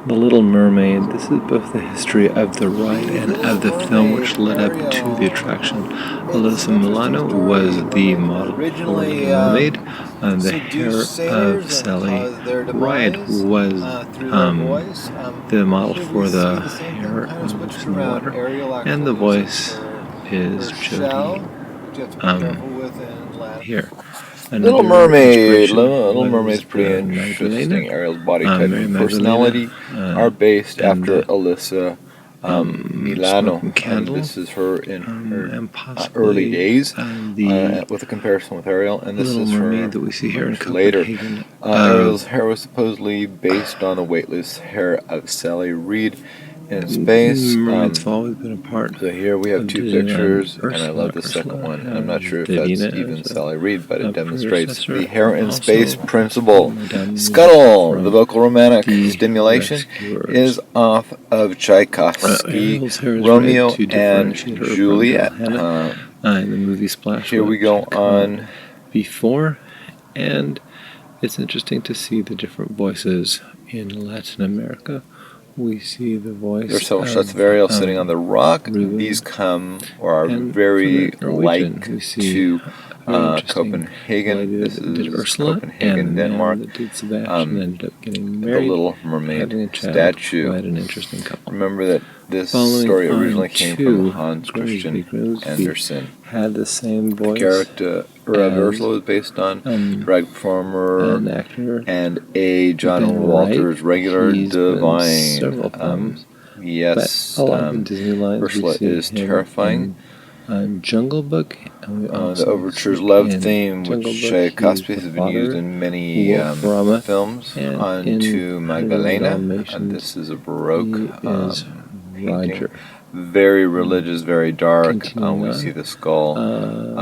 The Little Mermaid. This is both the history of the ride and of the film which led up to the attraction. Alyssa Milano was the model for Little Mermaid. The hair of Sally Ride was the model for the hair of Lucy in the Water. And the voice is Jodie here. Little Another Mermaid. inspiration Little was Mermaid's pretty Magdalena. interesting. Ariel's body type Mary and Magdalena, personality are based and after Alyssa Milano. Smoking Candle, This is her in her and early possibly days, the with a comparison with Ariel, and this Little is Mermaid her that we see here in much later. Copenhagen. Ariel's hair was supposedly based on the weightless hair of Sally Reed in space. Mermaids have always been a part. So here we have of two Disneyland. pictures, and I Ursula, love the second one. And I'm not sure if Davina that's even as Sally Reed, but a it demonstrates predecessor, the hair in also space principle. Madame Scuttle, from the vocal romantic The stimulation, Rescuers. is off of Tchaikovsky, Ariel's hair is Romeo red to and differentiate her from Juliet. Hannah in the movie Splash. Here we go on. Before, and it's interesting to see the different voices in Latin America. We see the voice. There's several shots of Ariel sitting on the rock. Ruben, These come or are and very Norwegian, like to Copenhagen. This did is Ursula, Copenhagen, and Denmark. that did Sebastian ended up getting married. The Little having a Mermaid child, statue. who had an interesting couple. Remember that this Following story on originally came to from Hans Christian Grimsby Andersen. had the same The voice. character of as, Ursula was based on drag performer an actor and a John Ben Walters Wright. regular He's been divine. several times. Yes, But a lot of Disney lines Ursula we see is him terrifying. in Jungle Book. And we The also Overture's see love in theme, Jungle which Book, Tchaikovsky he's has the been used father, in many Wolf films. and On in to Magdalena. Dalmatians, This is a Baroque he is painting. Roger. Very religious, very dark. Continuing We on. see the skull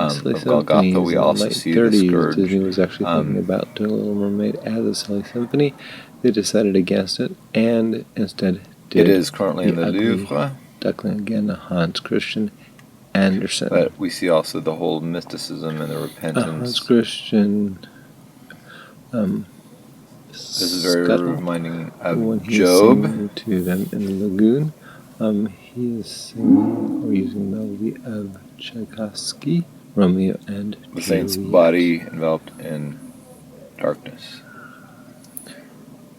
Silly of Golgotha. Symphonies We in the also late see the 30s, scourge. Disney was actually thinking about doing Little Mermaid as a silly symphony. They decided against it and instead did. It is currently in the Ugly Louvre. Duckling again, Hans Christian Andersen. But we see also the whole mysticism and the repentance. Hans Christian. This is very reminding of when he's Job. singing to them in the lagoon, he is singing or using melody of Tchaikovsky, Romeo and The saint's Juliet. body enveloped in darkness.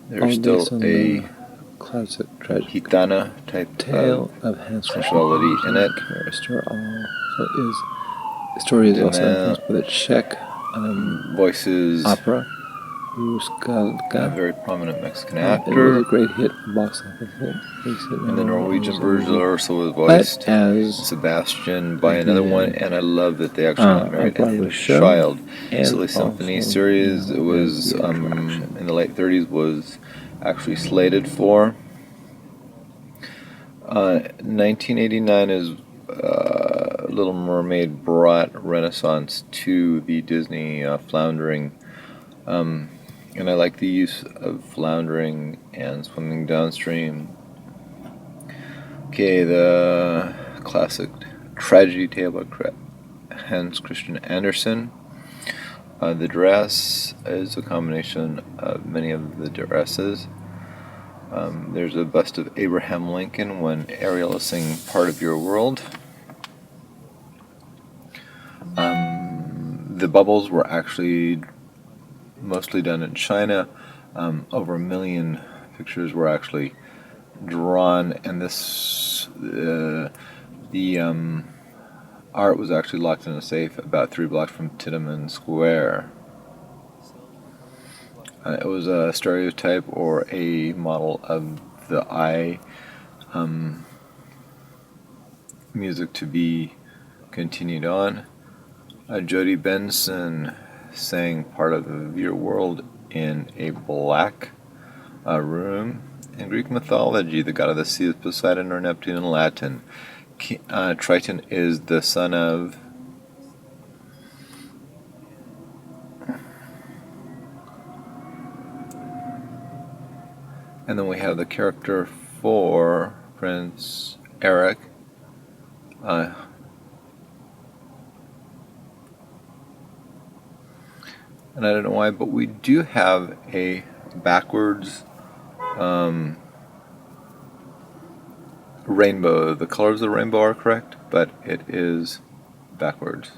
There's still a classic tragic Gitana type tale of Hans sensuality in it. The story is also influenced by the Czech Voices. opera A Muskalka. very prominent Mexican It was actor. a great hit box office hit. In the Norwegian version, Ursula was voiced as Sebastian by another one, and I love that they actually got married and had a show, child. and Silly Symphony also, series, it was in the late 30s, was actually slated for. 1989 is Little Mermaid brought Renaissance to the Disney floundering. And I like the use of floundering and swimming downstream. Okay, the classic tragedy tale by Hans Christian Andersen. The dress is a combination of many of the dresses. There's a bust of Abraham Lincoln when Ariel is singing Part of Your World. The bubbles were actually mostly done in China. Over 1 million pictures were actually drawn, and this the art was actually locked in a safe about 3 blocks from Tiananmen Square. It was a stereotype or a model of the eye music to be continued on. Jodie Benson sang Part of Your World in a black room. In Greek mythology, the god of the sea is Poseidon or Neptune in Latin. Triton is the son of and then we have the character for Prince Eric. And I don't know why, but we do have a backwards rainbow. The colors of the rainbow are correct, but it is backwards.